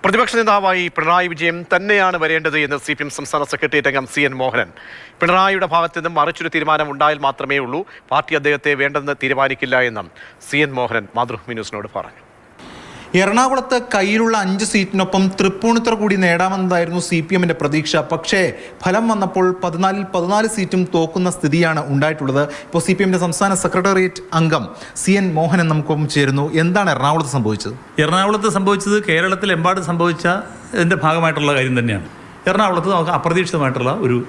പ്രതിപക്ഷ നേതാവായി പിണറായി വിജയൻ തന്നെയാണ് വരേണ്ടത് എന്ന് CPM സംസ്ഥാന സെക്രട്ടേറിയറ്റ് അംഗം CN മോഹനൻ. പിണറായിയുടെ ഭാഗത്ത് നിന്നും മറിച്ചൊരു തീരുമാനം ഉണ്ടായാൽ മാത്രമേ ഉള്ളൂ പാർട്ടി അദ്ദേഹത്തെ വേണ്ടെന്ന് തീരുമാനിക്കില്ല എന്നും CN മോഹനൻ മാതൃഭൂമി ന്യൂസിനോട് പറഞ്ഞു. എറണാകുളത്ത് കയ്യിലുള്ള 5 സീറ്റിനൊപ്പം തൃപ്പൂണിത്തുറ കൂടി നേടാമെന്നതായിരുന്നു CPMന്റെ പ്രതീക്ഷ. പക്ഷേ ഫലം വന്നപ്പോൾ 14 സീറ്റും തോക്കുന്ന സ്ഥിതിയാണ് ഉണ്ടായിട്ടുള്ളത്. ഇപ്പോൾ CPMന്റെ സംസ്ഥാന സെക്രട്ടേറിയറ്റ് അംഗം CN മോഹനൻ നമുക്കൊപ്പം ചേരുന്നു. എന്താണ് എറണാകുളത്ത് സംഭവിച്ചത്? എറണാകുളത്ത് സംഭവിച്ചത് കേരളത്തിലെമ്പാടും സംഭവിച്ചതിൻ്റെ ഭാഗമായിട്ടുള്ള കാര്യം തന്നെയാണ്. എറണാകുളത്ത് നമുക്ക് അപ്രതീക്ഷിതമായിട്ടുള്ള ഒരു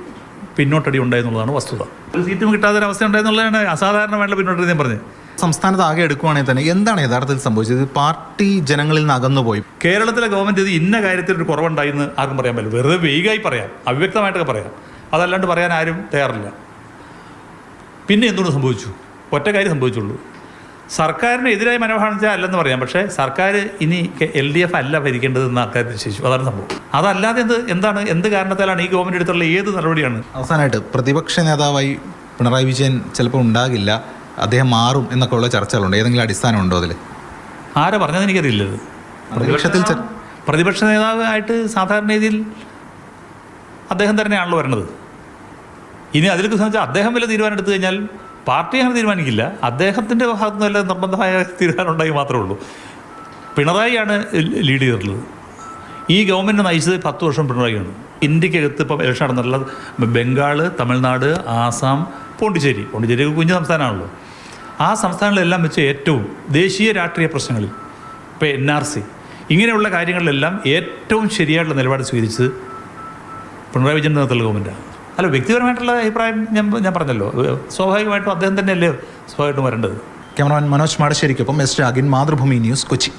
പിന്നോട്ടടി ഉണ്ടായെന്നുള്ളതാണ് വസ്തുത. ഒരു സീറ്റും കിട്ടാത്ത ഒരു അവസ്ഥ ഉണ്ടായെന്നുള്ളതാണ് അസാധാരണമായിട്ടുള്ള പിന്നോട്ടടി ഞാൻ പറഞ്ഞത്. സംസ്ഥാനത്ത് ആകെ എടുക്കുവാണെങ്കിൽ തന്നെ എന്താണ് യഥാർത്ഥത്തിൽ സംഭവിച്ചത്? പാർട്ടി ജനങ്ങളിൽ നിന്ന് അകന്നുപോയി. കേരളത്തിലെ ഗവൺമെൻറ് ഇത് ഇന്ന കാര്യത്തിൽ ഒരു കുറവുണ്ടായി എന്ന് ആർക്കും പറയാൻ പറ്റില്ല. വെറുതെ വെയ്കായി പറയാം, അവ്യക്തമായിട്ടൊക്കെ പറയാം. അതല്ലാണ്ട് പറയാൻ ആരും തയ്യാറില്ല. പിന്നെ എന്തുകൊണ്ട് സംഭവിച്ചു? ഒറ്റ കാര്യം സംഭവിച്ചുള്ളൂ. സർക്കാരിന് എതിരായ മനോഭാവം വെച്ചാൽ അല്ലെന്ന് പറയാം. പക്ഷേ സർക്കാർ ഇനി LDF അല്ല ഭരിക്കേണ്ടതെന്ന് ആൾക്കാർ നിശ്ചയിച്ചു. അതാണ് സംഭവം. അതല്ലാതെ എന്ത് കാരണത്താലാണ് ഈ ഗവൺമെൻറ് എടുത്തുള്ള ഏത് നടപടിയാണ്? അവസാനമായിട്ട് പ്രതിപക്ഷ നേതാവായി പിണറായി വിജയൻ ചിലപ്പോൾ ഉണ്ടാകില്ല, അദ്ദേഹം മാറും എന്നൊക്കെ ഉള്ള ചർച്ചകളുണ്ട്. ഏതെങ്കിലും അടിസ്ഥാനമുണ്ടോ അതിൽ? ആരാ പറഞ്ഞത് എനിക്കറിയില്ലത്. പ്രതിപക്ഷ നേതാവായിട്ട് സാധാരണ രീതിയിൽ അദ്ദേഹം തന്നെയാണല്ലോ വരണത്. ഇനി അതിലേക്ക് സംബന്ധിച്ചാൽ അദ്ദേഹം വല്ല തീരുമാനം എടുത്തു കഴിഞ്ഞാൽ പാർട്ടി അങ്ങനെ തീരുമാനിക്കില്ല. അദ്ദേഹത്തിൻ്റെ ഭാഗത്തു നിന്ന് വല്ല നിർബന്ധമായ തീരുമാനം ഉണ്ടായി മാത്രമേ ഉള്ളൂ. പിണറായിയാണ് ലീഡ് ചെയ്തിട്ടുള്ളത്. ഈ ഗവൺമെൻറ് നയിച്ചത് 10 വർഷം പിണറായിയാണ്. ഇന്ത്യക്കകത്ത് ഇപ്പം ഇലക്ഷൻ നടന്നിട്ടുള്ളത് ബംഗാൾ, തമിഴ്നാട്, ആസാം, പോണ്ടിച്ചേരി ഒരു കുഞ്ഞു സംസ്ഥാനമാണല്ലോ. ആ സംസ്ഥാനങ്ങളിലെല്ലാം വെച്ച് ഏറ്റവും ദേശീയ രാഷ്ട്രീയ പ്രശ്നങ്ങളിൽ ഇപ്പോൾ NRC ഇങ്ങനെയുള്ള കാര്യങ്ങളിലെല്ലാം ഏറ്റവും ശരിയായിട്ടുള്ള നിലപാട് സ്വീകരിച്ചത് പിണറായി വിജയൻ്റെ നേതൃത്വത്തിലുള്ള ഗവൺമെൻറ്റാണ്. അല്ല, വ്യക്തിപരമായിട്ടുള്ള അഭിപ്രായം ഞാൻ പറഞ്ഞല്ലോ. സ്വാഭാവികമായിട്ടും അദ്ദേഹം തന്നെയല്ലേ സ്വാഭാവികമായിട്ടും വരേണ്ടത്. ക്യാമറമാൻ മനോജ് മാടശ്ശേരിക്കൊപ്പം S. രാഗിൻ, മാതൃഭൂമി ന്യൂസ്, കൊച്ചി.